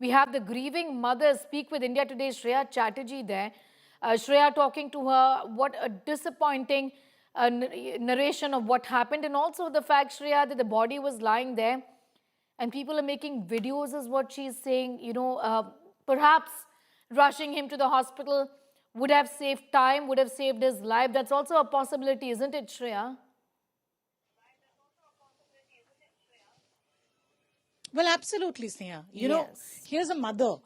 We have the grieving mother speak with India Today, Shreya Chatterjee there. Shreya talking to her, what a disappointing narration of what happened, and also the fact, Shreya, that the body was lying there and people are making videos, is what she's saying. Perhaps rushing him to the hospital would have saved time, would have saved his life. That's also a possibility, isn't it, Shreya? Well, absolutely, Sneha. Yes. Here's a mother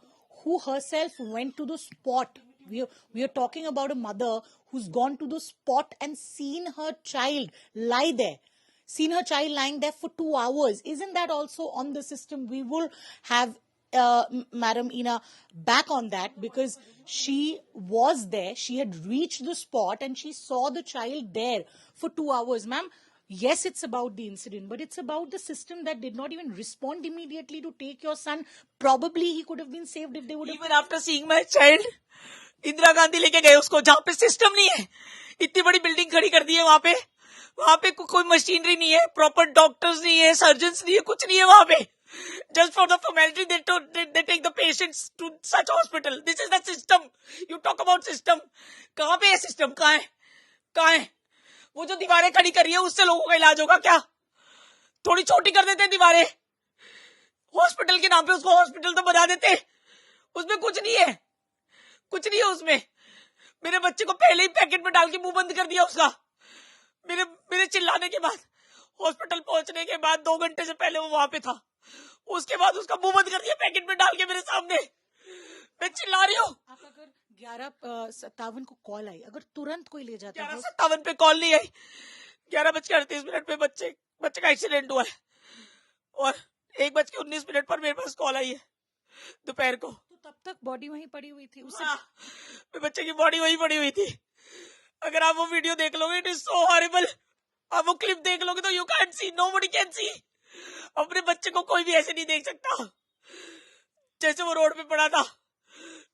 who herself went to the spot. We are talking about a mother who's gone to the spot and seen her child lie there. Seen her child lying there for 2 hours. Isn't that also on the system? We will have Madam Ina back on that, because she was there. She had reached the spot and she saw the child there for 2 hours. Ma'am, yes, it's about the incident, but it's about the system that did not even respond immediately to take your son. Probably he could have been saved if they would have. Even after seeing my child, Indira Gandhi लेके गए उसको, जहाँ पे system नहीं है. इतनी बड़ी building खड़ी कर दी है वहां पे कोई मशीनरी नहीं है, प्रॉपर डॉक्टर्स नहीं है, सर्जन्स नहीं है, कुछ नहीं है वहां पे. Just for the formality, they take the patients to such hospital. This is the system. You talk about system. कहाँ पे है system? कहाँ है? वो जो दीवारें खड़ी कर रही है उससे लोगों का इलाज होगा क्या? थोड़ी छोटी कर देते दीवारें. हॉस्पिटल के नाम पे उसको हॉस्पिटल तो बना देते. उसमें कुछ नहीं है, कुछ नहीं है उसमें. मेरे बच्चे को पहले ही पैकेट में डाल के मुंह बंद कर दिया उसका. मेरे चिल्लाने के बाद, हॉस्पिटल पहुंचने के बाद 2 घंटे से पहले वो वहां पे था. उसके बाद उसका मुंह बंद कर दिया पैकेट में डाल के मेरे सामने. मैं चिल्ला रही हूँ. आप अगर 11:57 को कॉल आई, अगर तुरंत कोई ले जाता, 11:57 पे कॉल नहीं आई. 11:38 पे बच्चे का एक्सीडेंट हुआ है और 1:19 पर मेरे पास कॉल आई है दोपहर को. तो तब तक बॉडी वहीं पड़ी हुई थी. उससे बच्चे की बॉडी वहीं पड़ी हुई थी. अगर आप वो वीडियो देख लोगे, इट इज सो हॉरिबल. आप वो क्लिप देख लोगे तो you can see, nobody can see. अपने बच्चे को कोई भी ऐसे नहीं देख सकता जैसे वो रोड पे पड़ा था.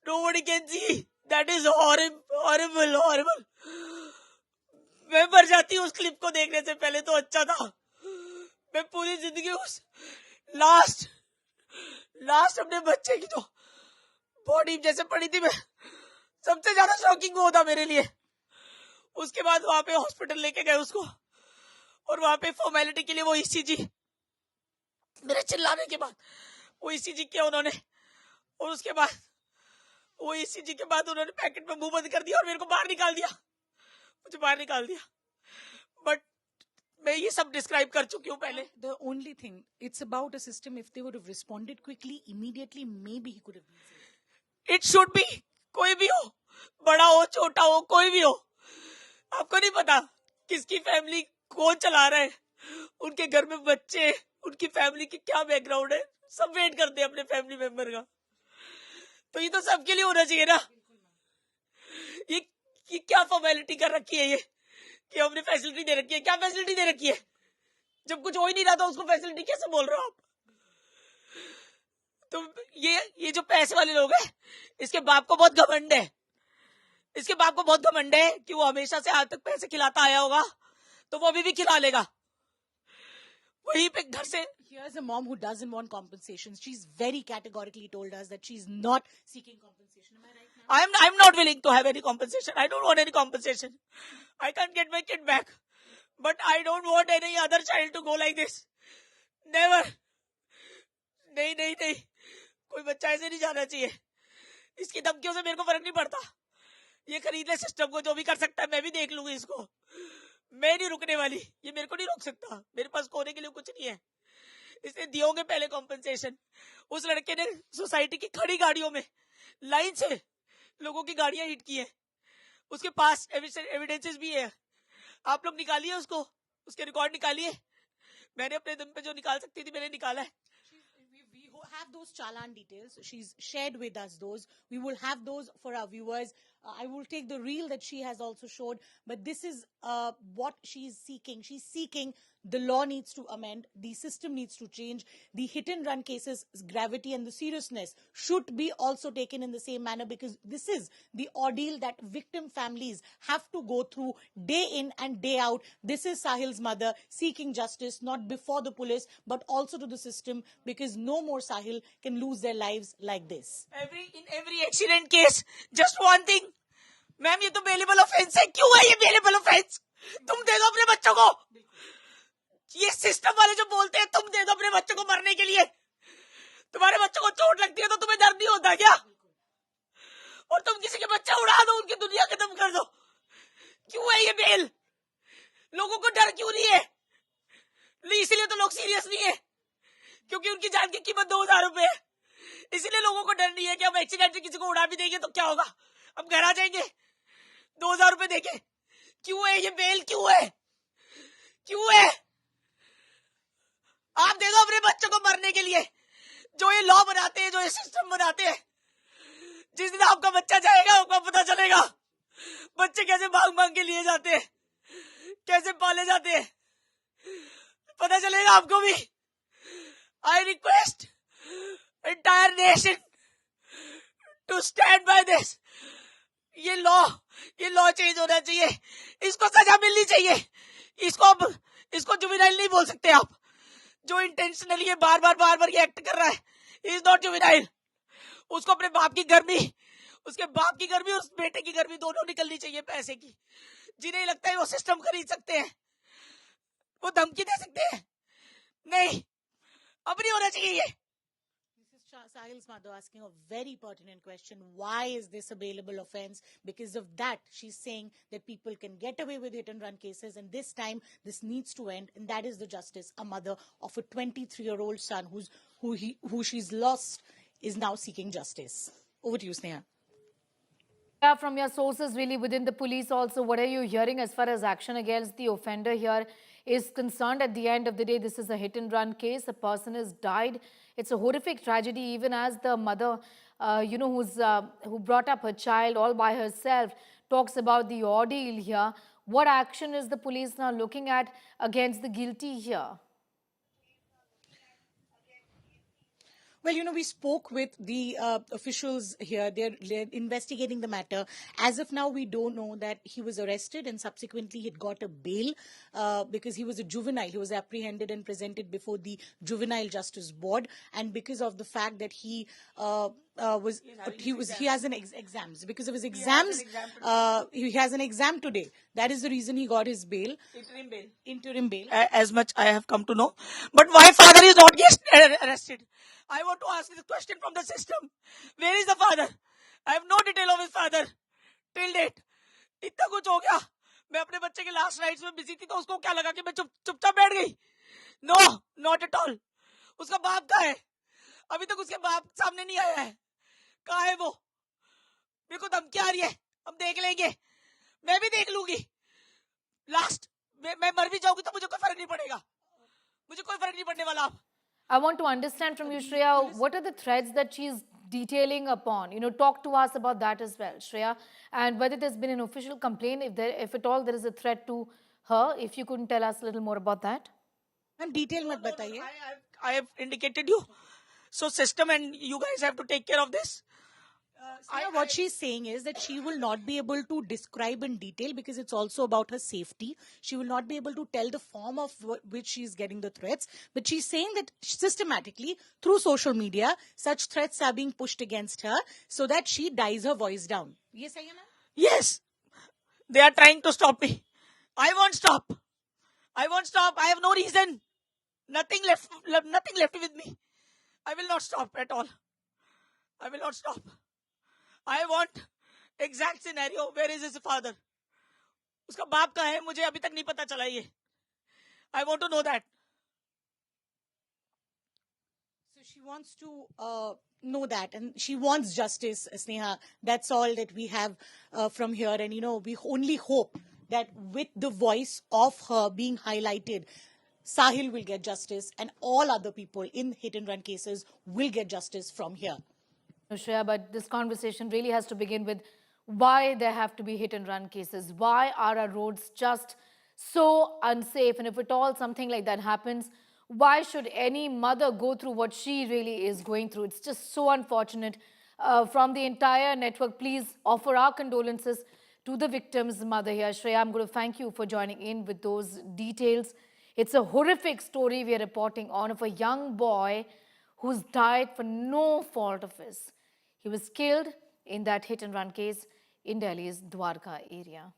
Nobody can see. That is horrible. मैं मर जाती उस क्लिप को देखने से पहले तो अच्छा था. मैं पूरी जिंदगी उस लास्ट अपने बच्चे की तो बॉडी जैसे पड़ी थी, मैं सबसे ज्यादा शॉकिंग वो था मेरे लिए. उसके बाद वहां पे हॉस्पिटल लेके गए उसको और वहां पे फॉर्मेलिटी के लिए वो ईसीजी, मेरे चिल्लाने के बाद वो ईसीजी किया उन्होंने. और उसके बाद वो ईसीजी के बाद उन्होंने पैकेट में मुंह बंद कर दिया और मेरे को बाहर निकाल दिया. मुझे बाहर निकाल दिया. बट मैं ये सब डिस्क्राइब कर चुकी हूँ पहले. The only thing, it's about a system. If they would have responded quickly, immediately, maybe he could have been saved. It should be. कोई भी हो, बड़ा हो छोटा हो, कोई भी हो. आपको नहीं पता किसकी फैमिली कौन चला रहा है, उनके घर में बच्चे, उनकी फैमिली की क्या बैकग्राउंड है. सब वेट करते हैं अपने फैमिली मेंबर का. तो ये तो सबके लिए होना चाहिए ना. ये क्या फॉर्मेलिटी कर रखी है ये कि हमने फैसिलिटी दे रखी है. क्या फैसिलिटी दे रखी है? जब कुछ हो ही नहीं रहा तो उसको फैसिलिटी कैसे बोल रहे हो आप? तो ये जो पैसे वाले लोग हैं, इसके बाप को बहुत घमंड है. इसके बाप को बहुत घमंड है कि वो हमेशा से आज तक पैसे खिलाता आया होगा, तो वो अभी भी खिला लेगा. वहीं पे घर से. Here's a mom who doesn't want compensation. She's very categorically told us that she's not seeking compensation. Am I right now? I'm not willing to have any compensation. I don't want any compensation. I can't get my kid back, but I don't want any other child to go like this. Never. नहीं. कोई बच्चा ऐसे नहीं जाना चाहिए. इसकी धमकियों से मेरे को फर्क नहीं पड़ता. ये खरीद ले सिस्टम को, जो भी कर सकता है मैं भी देख लूंगी इसको. मैं नहीं रुकने वाली. ये मेरे को नहीं रोक सकता. मेरे पास खोने के लिए कुछ नहीं है. इसने दिए होंगे पहले कॉम्पेंसेशन. उस लड़के ने सोसाइटी की खड़ी गाड़ियों में लाइन से लोगों की गाड़ियां हिट की है. उसके पास एविडेंसेस भी है. आप लोग निकालिए उसको, उसके रिकॉर्ड निकालिए. मैंने अपने दम पे जो निकाल सकती थी मैंने निकाला है. We have those challan details. She's shared with us those. We will have those for our viewers. I will take the reel that she has also showed, but this is what she is seeking. She's seeking the law needs to amend, the system needs to change, the hit and run cases gravity and the seriousness should be also taken in the same manner, because this is the ordeal that victim families have to go through day in and day out. This is Sahil's mother seeking justice, not before the police, but also to the system, because no more Sahil can lose their lives like this. In every accident case, just one thing, ma'am ये तो bailable offence है. क्यों है ये bailable offence? तुम दे दो अपने बच्चों को. ये सिस्टम वाले जो बोलते हैं तुम दे दो अपने बच्चों को मरने के लिए. तुम्हारे बच्चों को चोट लगती है तो तुम्हें दर्द नहीं होता क्या? और तुम किसी के बच्चे उड़ा दो, उनकी दुनिया खत्म कर दो. क्यों है ये बेल? लोगों को डर क्यों नहीं है? इसीलिए तो लोग सीरियस नहीं है, क्योंकि उनकी जान की कीमत 2000 रुपए है. इसीलिए लोगों को डर नहीं है कि हम एक्सीडेंट से किसी को उड़ा भी देंगे तो क्या होगा, हम घर आ जाएंगे 2000 रुपए देके. क्यों है ये बेल? क्यों है? क्यों है? आप दे दो अपने बच्चों को मरने के लिए. जो ये लॉ बनाते हैं, जो ये सिस्टम बनाते हैं, जिस दिन आपका बच्चा जाएगा आपको पता चलेगा बच्चे कैसे मांग मांग के लिए जाते हैं, कैसे पाले जाते हैं, पता चलेगा आपको भी. I request entire nation to stand by this. ये लॉ चेंज होना चाहिए. इसको सजा मिलनी चाहिए. इसको जुवेनाइल नहीं बोल सकते आप. जो इंटेंशनली ये बार बार ये एक्ट कर रहा है, इज नॉट जुवेनाइल. उसको अपने बाप की गर्मी, उसके बाप की गर्मी और उस बेटे की गर्मी दोनों निकलनी चाहिए पैसे की. जिन्हें लगता है वो सिस्टम खरीद सकते हैं, वो धमकी दे सकते हैं. नहीं, अब नहीं होना चाहिए ये. This is Sahil's mother asking a very pertinent question. Why is this a bailable offense? Because of that, she's saying that people can get away with hit and run cases, and this time this needs to end, and that is the justice. A mother of a 23-year-old son who she's lost is now seeking justice. Over to you, Sneha. Yeah, from your sources really within the police also, what are you hearing as far as action against the offender here is concerned? At the end of the day, this is a hit and run case. A person has died. It's a horrific tragedy, even as the mother, who brought up her child all by herself, talks about the ordeal here. What action is the police now looking at against the guilty here? Well, we spoke with the officials here. They're investigating the matter. As of now, we don't know that he was arrested and subsequently he got a bail because he was a juvenile. He was apprehended and presented before the Juvenile Justice Board, and because of the fact that he has an exams. Because of his exams, he has an exam today. That is the reason he got his bail. Interim bail. As much I have come to know. But why father is not arrested? I want to ask this question from the system. Where is the father? I have no detail of his father till date. इतना कुछ हो गया. मैं अपने बच्चे के last rites में busy थी, तो उसको क्या लगा कि मैं चुपचाप बैठ गई? No, not at all. उसका बाप कहाँ है? अभी तक उसके बाप सामने नहीं आया है. कहाँ है वो? मेरे को धमकी आ रही है. हम देख लेंगे. मैं भी देख लूंगी. लास्ट मैं मर भी जाऊंगी तो मुझे कोई फर्क नहीं पड़ेगा. मुझे कोई फर्क नहीं पड़ने वाला. I want to understand from you, Shreya, what are the threats that she's detailing upon? Talk to us about that as well, Shreya, and whether there's been an official complaint, if at all there is a threat to her. If you couldn't tell us a little more about that. And detail mat bataiye. I have indicated you. So system and you guys have to take care of this. What she's saying is that she will not be able to describe in detail because it's also about her safety. She will not be able to tell the form of which she's getting the threats. But she's saying that systematically, through social media, such threats are being pushed against her so that she dies her voice down. Yes, Yes. They are trying to stop me. I won't stop. I won't stop. I have no reason. Nothing left with me. I will not stop at all. I will not stop. I want exact scenario. Where is his father? उसका बाप कहाँ है? मुझे अभी तक नहीं पता चला ये. I want to know that. So she wants to know that, and she wants justice, Sneha. That's all that we have from here. And, we only hope that with the voice of her being highlighted, Sahil will get justice and all other people in hit and run cases will get justice from here. Shreya, but this conversation really has to begin with why there have to be hit and run cases. Why are our roads just so unsafe? And if at all something like that happens, why should any mother go through what she really is going through? It's just so unfortunate. From the entire network, please offer our condolences to the victim's mother here. Shreya, I'm going to thank you for joining in with those details. It's a horrific story we are reporting on of a young boy who's died for no fault of his. He was killed in that hit and run case in Delhi's Dwarka area.